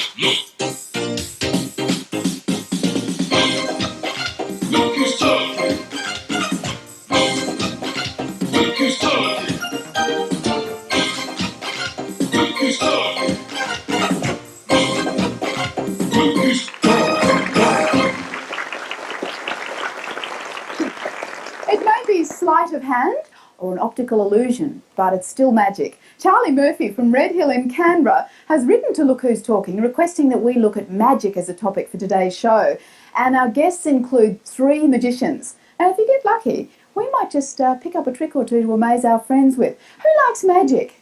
It may be sleight of hand or an optical illusion, but it's still magic. Charlie Murphy from Red Hill in Canberra has written to Look Who's Talking, requesting that we look at magic as a topic for today's show. And our guests include 3 magicians. And if you get lucky, we might just pick up a trick or two to amaze our friends with. Who likes magic?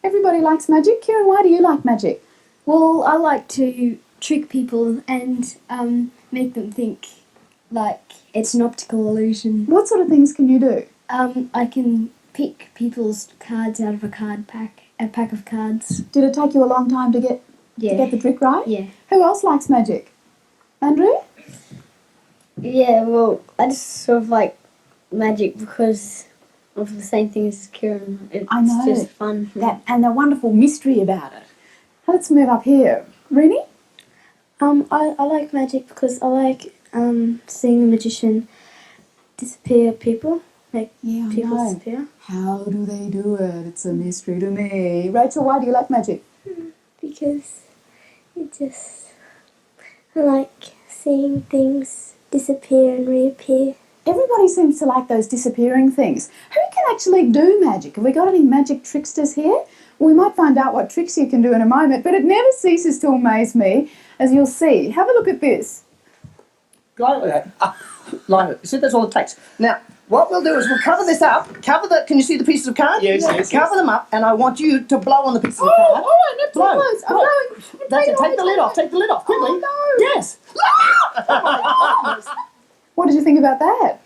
Everybody likes magic. Kieran, why do you like magic? Well, I like to trick people and make them think like it's an optical illusion. What sort of things can you do? I can pick people's cards out of a pack of cards. Did it take you a long time to get the trick right? Yeah. Who else likes magic? Andrew? Yeah, well, I just sort of like magic because of the same thing as Kieran. It's I know. just fun. And the wonderful mystery about it. Let's move up here. Rini? I like magic because I like seeing the magician disappear people. People disappear. How do they do it? It's a mystery to me. Rachel, why do you like magic? Because I like seeing things disappear and reappear. Everybody seems to like those disappearing things. Who can actually do magic? Have we got any magic tricksters here? We might find out what tricks you can do in a moment, but it never ceases to amaze me, as you'll see. Have a look at this. Line it. See, that's all it takes. Now, what we'll do is we'll cover this up. Can you see the pieces of card? Yes. Cover them up, and I want you to blow on the pieces of card. Oh, not too close. I'm blowing. That's it. Take the lid off. Take the lid off. Quickly. Oh, no. Yes. What did you think about that?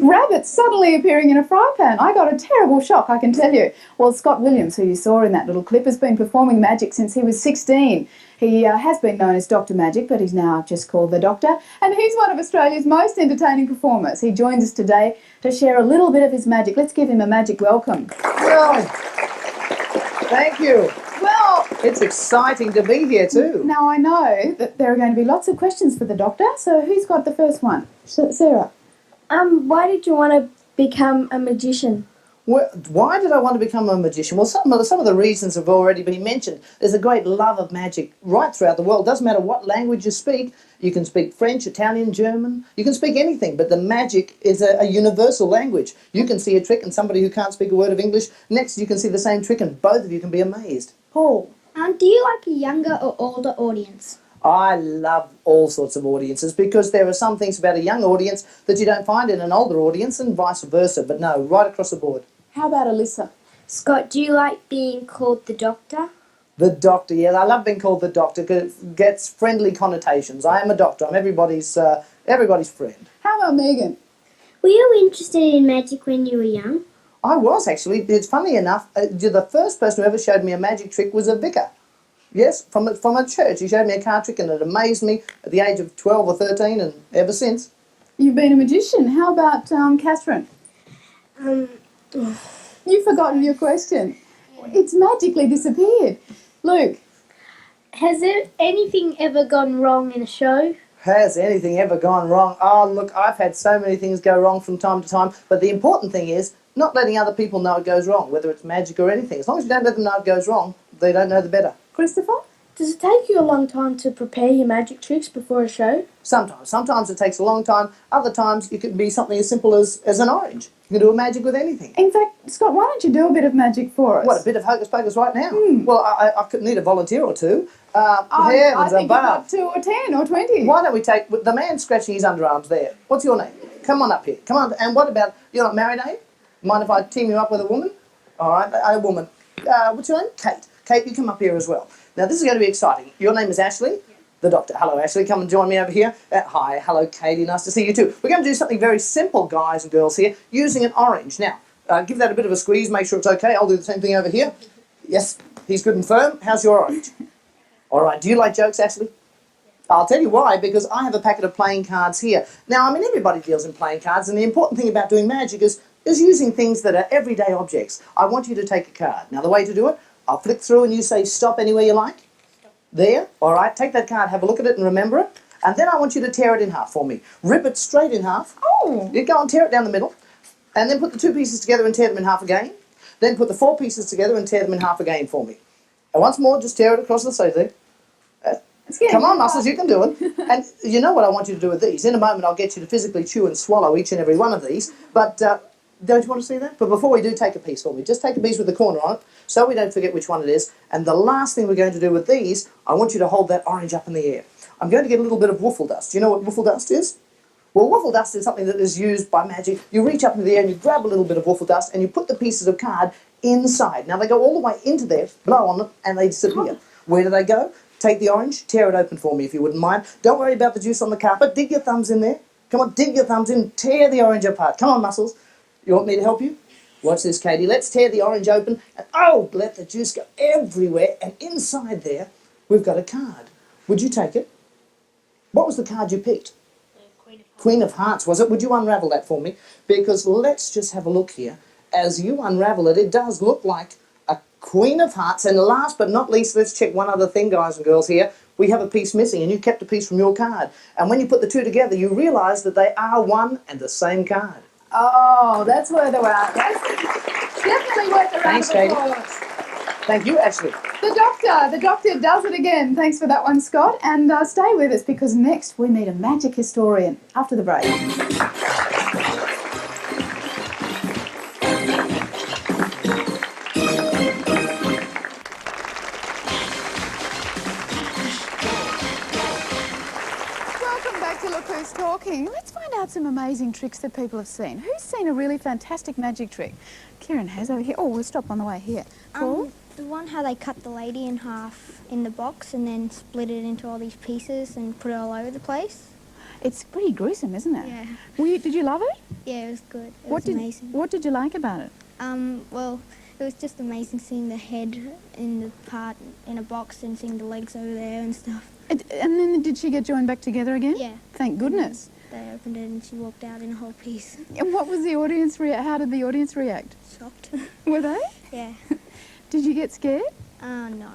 Rabbits suddenly appearing in a fry pan. I got a terrible shock, I can tell you. Well, Scott Williams, who you saw in that little clip, has been performing magic since he was 16. He has been known as Dr. Magic, but he's now just called the Doctor. And he's one of Australia's most entertaining performers. He joins us today to share a little bit of his magic. Let's give him a magic welcome. Well, thank you. Well, It's exciting to be here too. now I know that there are going to be lots of questions for the Doctor, so who's got the first one? Sarah? Why did you want to become a magician? Well, why did I want to become a magician? Well, some of the reasons have already been mentioned. There's a great love of magic right throughout the world. Doesn't matter what language you speak. You can speak French, Italian, German. You can speak anything, but the magic is a universal language. You can see a trick and somebody who can't speak a word of English, next you can see the same trick and both of you can be amazed. Paul? Do you like a younger or older audience? I love all sorts of audiences because there are some things about a young audience that you don't find in an older audience and vice versa. But no, right across the board. How about Alyssa? Scott, do you like being called the Doctor? The Doctor, yeah, I love being called the Doctor because it gets friendly connotations. I am a doctor. I'm everybody's friend. How about Megan? Were you interested in magic when you were young? I was actually. It's funny enough. The first person who ever showed me a magic trick was a vicar. Yes, from a church. He showed me a card trick and it amazed me at the age of 12 or 13 and ever since. You've been a magician. How about Catherine? You've forgotten your question. It's magically disappeared. Luke? Has there anything ever gone wrong in a show? Has anything ever gone wrong? Oh, look, I've had so many things go wrong from time to time, but the important thing is not letting other people know it goes wrong, whether it's magic or anything. As long as you don't let them know it goes wrong, they don't know the better. Christopher? Does it take you a long time to prepare your magic tricks before a show? Sometimes. Sometimes it takes a long time. Other times it could be something as simple as an orange. You can do a magic with anything. In fact, Scott, why don't you do a bit of magic for us? What, a bit of hocus pocus right now? Well, I could need a volunteer or two. I Heavens think you've above. got 2 or 10 or 20. Why don't we take the man scratching his underarms there? What's your name? Come on up here. Come on. And what about, you're not married, eh? Mind if I team you up with a woman? All right, a woman. What's your name? Kate. Kate, you come up here as well. Now, this is going to be exciting. Your name is Ashley? The Doctor. Hello, Ashley. Come and join me over here. Hi. Hello, Katie. Nice to see you too. We're going to do something very simple, guys and girls here, using an orange. Now, give that a bit of a squeeze. Make sure it's okay. I'll do the same thing over here. Yes, he's good and firm. How's your orange? All right. Do you like jokes, Ashley? I'll tell you why, because I have a packet of playing cards here. Now, I mean, everybody deals in playing cards, and the important thing about doing magic is using things that are everyday objects. I want you to take a card. Now, the way to do it, I'll flick through and you say stop anywhere you like. There, all right, take that card, have a look at it and remember it. And then I want you to tear it in half for me. Rip it straight in half. Oh! You go and tear it down the middle. And then put the 2 pieces together and tear them in half again. Then put the 4 pieces together and tear them in half again for me. And once more, just tear it across the side there. Come on, muscles, you can do it. And you know what I want you to do with these. In a moment, I'll get you to physically chew and swallow each and every one of these. But don't you want to see that? But before we do, take a piece for me. Just take a piece with the corner on it so we don't forget which one it is. And the last thing we're going to do with these, I want you to hold that orange up in the air. I'm going to get a little bit of woofle dust. Do you know what woofle dust is? Well, woofle dust is something that is used by magic. You reach up into the air and you grab a little bit of woofle dust and you put the pieces of card inside. Now, they go all the way into there, blow on them, and they disappear. Where do they go? Take the orange, tear it open for me if you wouldn't mind. Don't worry about the juice on the carpet. Dig your thumbs in there. Come on, dig your thumbs in. Tear the orange apart. Come on, muscles. You want me to help you? Watch this, Katie. Let's tear the orange open. And, oh, let the juice go everywhere. And inside there, we've got a card. Would you take it? What was the card you picked? Queen of Hearts, was it? Would you unravel that for me? Because let's just have a look here. As you unravel it, it does look like a Queen of Hearts. And last but not least, let's check one other thing, guys and girls here. We have a piece missing, and you kept a piece from your card. And when you put the two together, you realise that they are one and the same card. Oh, that's worth a round. That's definitely worth a round Thanks, of Katie. applause. Thank you, Ashley. The doctor does it again. Thanks for that one, Scott. And stay with us because next we meet a magic historian after the break. Welcome back to Look Who's Talking. Let's find out some amazing tricks that people have seen. Who's seen a really fantastic magic trick? Kieran has over here. Oh, we'll stop on the way here. Paul? The one how they cut the lady in half in the box and then split it into all these pieces and put it all over the place. It's pretty gruesome, isn't it? Yeah. Did you love it? Yeah, it was good. It was amazing. What did you like about it? Well, it was just amazing seeing the head in the part in a box and seeing the legs over there and stuff. And then did she get joined back together again? Yeah. Thank goodness. They opened it and she walked out in a whole piece. And what was the audience how did the audience react? Shocked. Were they? Yeah. Did you get scared? No.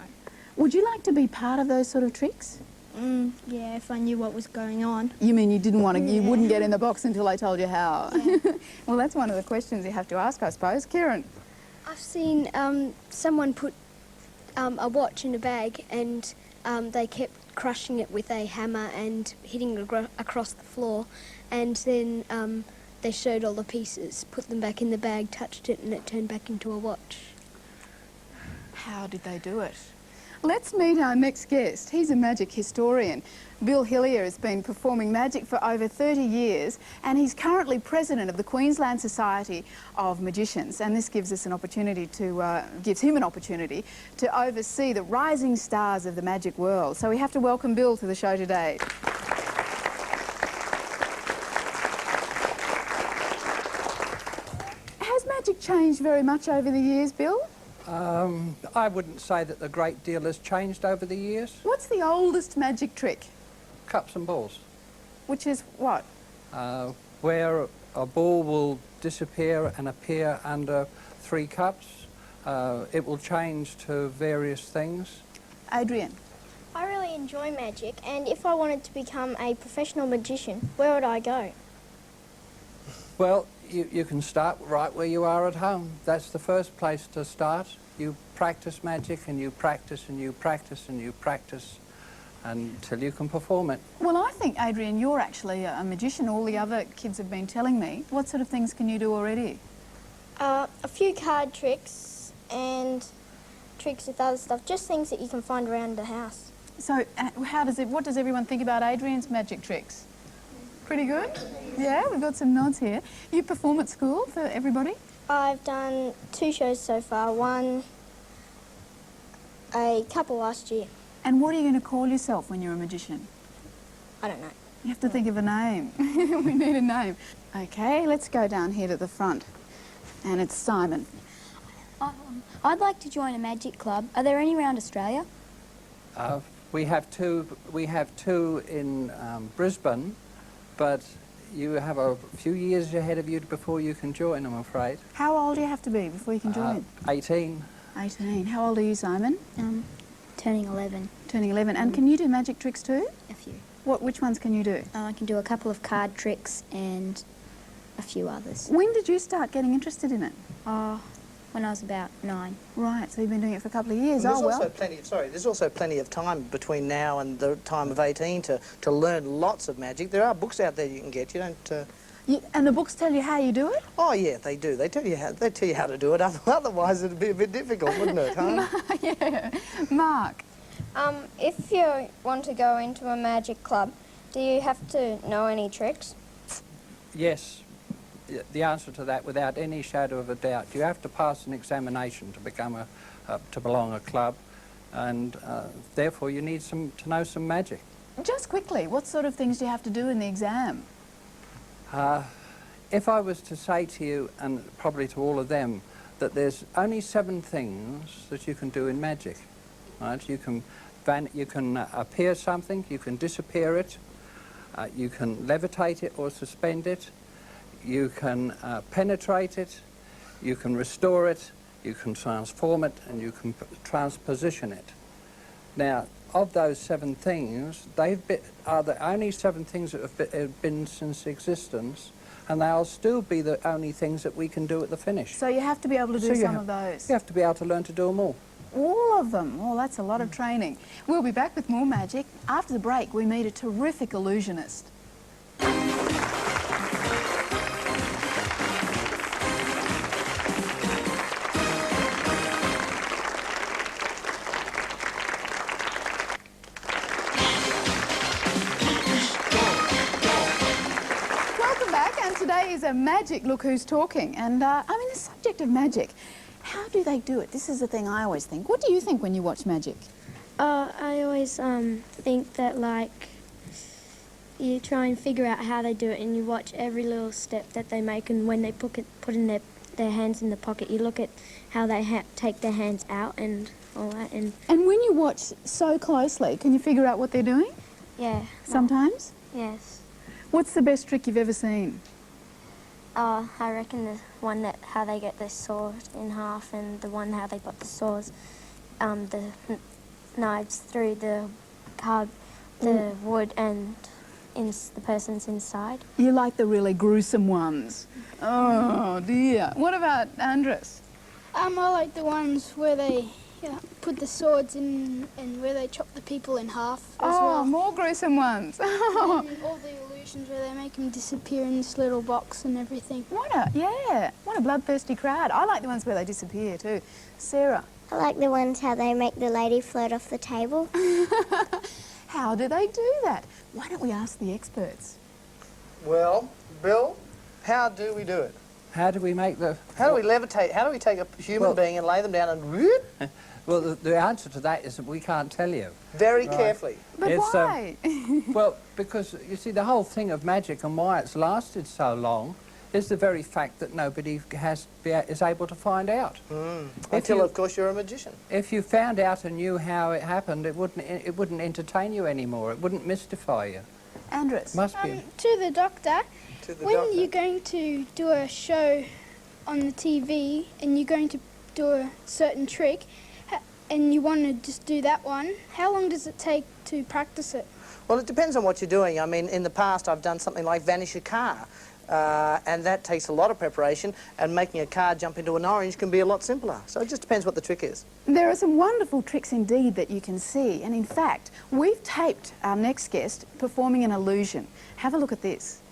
Would you like to be part of those sort of tricks? Yeah, if I knew what was going on. You mean you didn't want to, you wouldn't get in the box until I told you how? Yeah. Well, that's one of the questions you have to ask, I suppose. Kieran? I've seen someone put a watch in a bag and they kept crushing it with a hammer and hitting it across the floor, and then they showed all the pieces, put them back in the bag, touched it, and it turned back into a watch. How did they do it? Let's meet our next guest. He's a magic historian. Bill Hillier has been performing magic for over 30 years and he's currently president of the Queensland Society of Magicians, and this gives us an opportunity gives him an opportunity to oversee the rising stars of the magic world. So we have to welcome Bill to the show today. Has magic changed very much over the years, Bill? I wouldn't say that a great deal has changed over the years. What's the oldest magic trick? Cups and balls. Which is what? Where a ball will disappear and appear under 3 cups. It will change to various things. Adrian? I really enjoy magic, and if I wanted to become a professional magician, where would I go? Well, you can start right where you are at home. That's the first place to start. You practice magic and you practice and you practice and you practice until you can perform it. Well, I think, Adrian, you're actually a magician. All the other kids have been telling me. What sort of things can you do already? A few card tricks and tricks with other stuff, just things that you can find around the house. So what does everyone think about Adrian's magic tricks? Pretty good? Yeah, we've got some nods here. You perform at school for everybody? I've done 2 shows so far, one a couple last year. And what are you going to call yourself when you're a magician? I don't know. You have to think of a name. We need a name. Okay, let's go down here to the front. And it's Simon. I'd like to join a magic club. Are there any around Australia? We have two in Brisbane, but you have a few years ahead of you before you can join, I'm afraid. How old do you have to be before you can join? 18. 18. How old are you, Simon? turning 11. Turning 11. And can you do magic tricks too? A few. Which ones can you do? I can do a couple of card tricks and a few others. When did you start getting interested in it? When I was about 9. Right, so you've been doing it for a couple of years. There's also plenty of time between now and the time of 18 to learn lots of magic. There are books out there you can get. You don't. And the books tell you how you do it? Oh yeah, they do. They tell you how to do it. Otherwise, it'd be a bit difficult, wouldn't it? Huh? Yeah. Mark. If you want to go into a magic club, do you have to know any tricks? Yes. The answer to that, without any shadow of a doubt. You have to pass an examination to become to belong a club, and therefore you need to know some magic. Just quickly, what sort of things do you have to do in the exam? If I was to say to you, and probably to all of them, that there's only 7 things that you can do in magic, right? You can appear something, you can disappear it, you can levitate it or suspend it, you can penetrate it, you can restore it, you can transform it, and you can transposition it. Now, of those 7 things, are the only 7 things that have been since existence, and they'll still be the only things that we can do at the finish. So you have to be able to do some of those? You have to be able to learn to do them all. All of them? Oh, that's a lot of training. We'll be back with more magic. After the break, we meet a terrific illusionist. Today is a magic Look Who's Talking, and the subject of magic. How do they do it? This is the thing I always think. What do you think when you watch magic? I always think that, like, you try and figure out how they do it, and you watch every little step that they make, and when they put in their hands in the pocket, you look at how they take their hands out and all that. And when you watch so closely, can you figure out what they're doing? Yeah. Sometimes? Yes. What's the best trick you've ever seen? I reckon the one that how they get the sword in half, and the one how they put the swords, the knives through the wood and the person's inside. You like the really gruesome ones? Oh dear. What about Andres? I like the ones where they put the swords in and where they chop the people in half as well. More gruesome ones. And all the illusions where they make them disappear in this little box and everything. What a bloodthirsty crowd. I like the ones where they disappear too. Sarah? I like the ones how they make the lady float off the table. How do they do that? Why don't we ask the experts? Well, Bill, how do we do it? How do we make the... How do we levitate? How do we take a human being and lay them down and... Well, the answer to that is that we can't tell you. Very carefully. But why? Well, because, you see, the whole thing of magic and why it's lasted so long is the very fact that nobody is able to find out. Until, of course, you're a magician. If you found out and knew how it happened, it wouldn't entertain you anymore. It wouldn't mystify you. Andres? Must be. To the doctor, when you're going to do a show on the TV and you're going to do a certain trick and you want to just do that one, how long does it take to practice it? Well, it depends on what you're doing. I mean, in the past, I've done something like vanish a car. And that takes a lot of preparation, and making a car jump into an orange can be a lot simpler. So it just depends what the trick is. There are some wonderful tricks indeed that you can see, and in fact, we've taped our next guest performing an illusion. Have a look at this.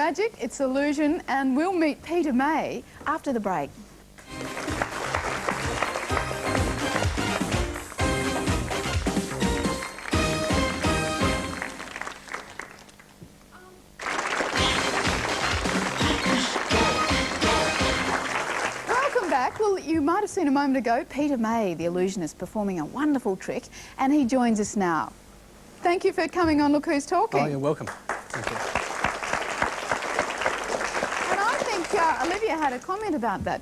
magic, it's illusion, and we'll meet Peter May after the break. Well, you might have seen a moment ago Peter May, the illusionist, performing a wonderful trick, and he joins us now. Thank you for coming on Look Who's Talking. Oh, you're welcome. Thank you. And I think Olivia had a comment about that.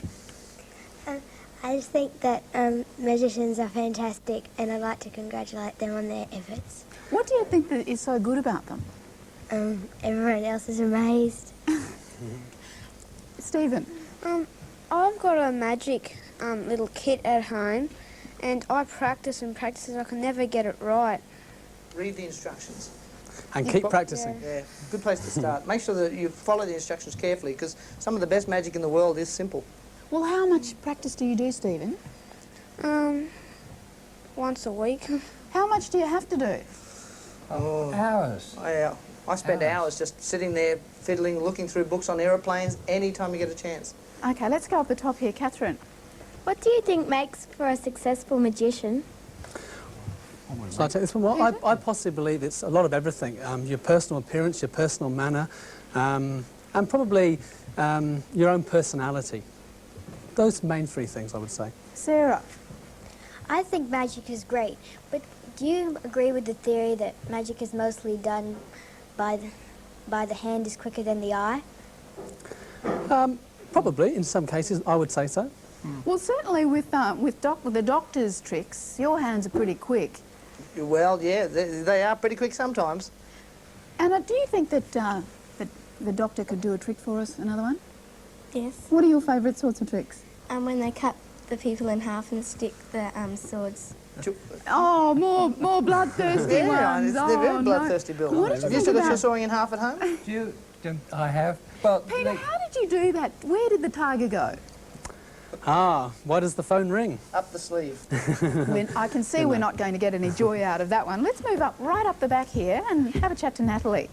I just think that magicians are fantastic, and I'd like to congratulate them on their efforts. What do you think that is so good about them? Everyone else is amazed. Stephen? I've got a magic little kit at home, and I practice and practice, and I can never get it right. Read the instructions. And keep practicing. Yeah, good place to start. Make sure that you follow the instructions carefully, because some of the best magic in the world is simple. Well, how much practice do you do, Stephen? Once a week. How much do you have to do? Hours. I spend hours just sitting there fiddling, looking through books on aeroplanes, anytime you get a chance. OK, let's go up the top here. Catherine? What do you think makes for a successful magician? So I take this one. Well, I possibly believe it's a lot of everything. Your personal appearance, your personal manner, and probably your own personality. Those main three things, I would say. Sarah? I think magic is great, but do you agree with the theory that magic is mostly done by the hand is quicker than the eye? Probably, in some cases, I would say so. Well, certainly with the doctor's tricks, your hands are pretty quick. Well, yeah, they are pretty quick sometimes. Anna, do you think that the doctor could do a trick for us, another one? Yes. What are your favourite sorts of tricks? When they cut the people in half and stick the swords. Oh, more bloodthirsty ones. They're very bloodthirsty, Bill. What did Have you still got your sawing in half at home? I have. Well, Peter, how did you do that? Where did the tiger go? Why does the phone ring? Up the sleeve. I can see we're not going to get any joy out of that one. Let's move right up the back here and have a chat to Natalie.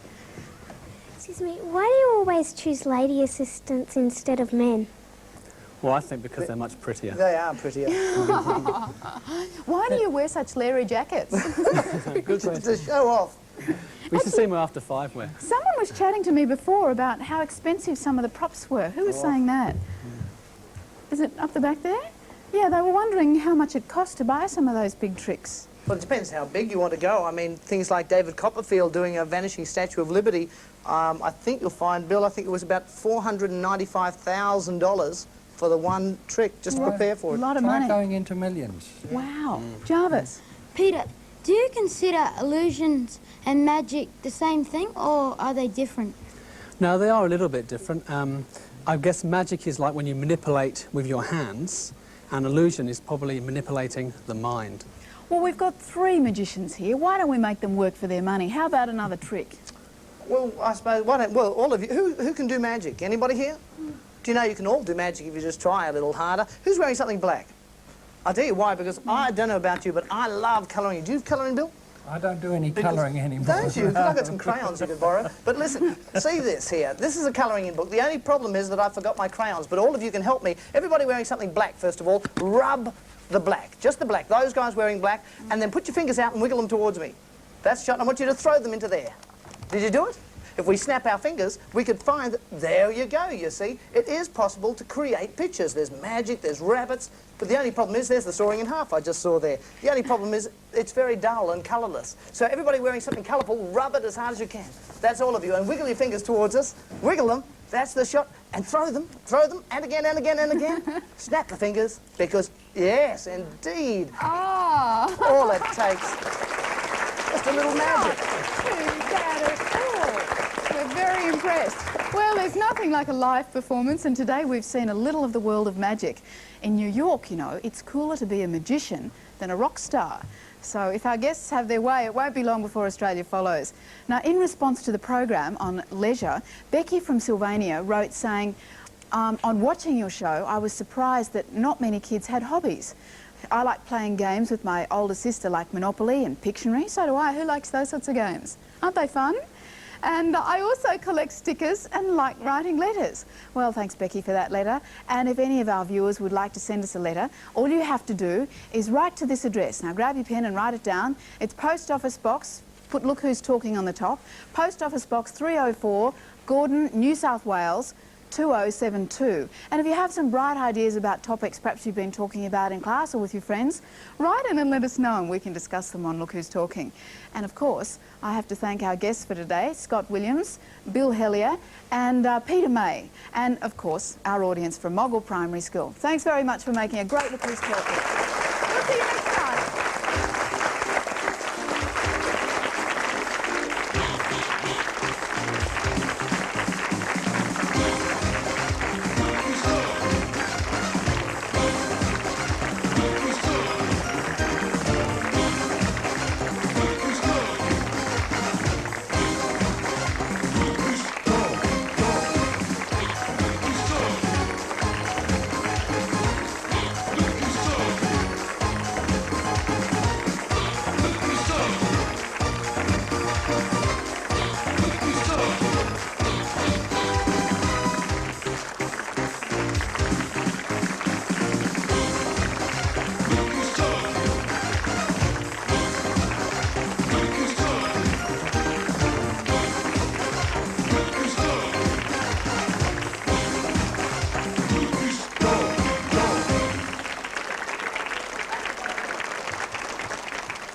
Excuse me, why do you always choose lady assistants instead of men? Well, I think because they're much prettier. They are prettier. Why do you wear such leery jackets? Good to show off. We should see more after 5 wear. Someone was chatting to me before about how expensive some of the props were. Who was saying that? Is it up the back there? Yeah, they were wondering how much it cost to buy some of those big tricks. Well, it depends how big you want to go. I mean, things like David Copperfield doing a vanishing Statue of Liberty, I think you'll find, Bill, I think it was about $495,000 for the one trick, just to prepare for it. A lot of money. Going into millions. Wow. Jarvis? Peter, do you consider illusions and magic the same thing, or are they different? No, they are a little bit different. I guess magic is like when you manipulate with your hands, and illusion is probably manipulating the mind. Well, we've got 3 magicians here. Why don't we make them work for their money? How about another trick? Well, I suppose, well, all of you, who can do magic? Anybody here? Do you know you can all do magic if you just try a little harder? Who's wearing something black? I'll tell you why, because I don't know about you, but I love colouring. Do you have colouring, Bill? I don't do any colouring anymore. Don't you? I've got some crayons you could borrow. But listen, see this here. This is a colouring in book. The only problem is that I forgot my crayons, but all of you can help me. Everybody wearing something black, first of all, rub the black, just the black. Those guys wearing black, and then put your fingers out and wiggle them towards me. That's shot, and I want you to throw them into there. Did you do it? If we snap our fingers, we could find that, there you go, you see. It is possible to create pictures. There's magic, there's rabbits, but the only problem is there's the sawing in half I just saw there. The only problem is it's very dull and colourless. So everybody wearing something colourful, rub it as hard as you can. That's all of you, and wiggle your fingers towards us, wiggle them, that's the shot, and throw them, and again, and again, and again. Snap the fingers, because, yes, indeed. All it takes, just a little magic. We're very impressed. Well, there's nothing like a live performance, and today we've seen a little of the world of magic. In New York, you know, it's cooler to be a magician than a rock star. So if our guests have their way, it won't be long before Australia follows. Now, in response to the program on leisure, Becky from Sylvania wrote saying, on watching your show, I was surprised that not many kids had hobbies. I like playing games with my older sister, like Monopoly and Pictionary. So do I. Who likes those sorts of games? Aren't they fun? And I also collect stickers and like writing letters. Well, thanks, Becky, for that letter. And if any of our viewers would like to send us a letter, all you have to do is write to this address. Now, grab your pen and write it down. It's Post Office Box, put Look Who's Talking on the top, Post Office Box 304, Gordon, New South Wales, 2072. And if you have some bright ideas about topics perhaps you've been talking about in class or with your friends, write in and let us know and we can discuss them on Look Who's Talking. And of course, I have to thank our guests for today, Scott Williams, Bill Hillier and Peter May, and of course our audience from Moggill Primary School. Thanks very much for making a great Look Who's Talking. We'll see you next time.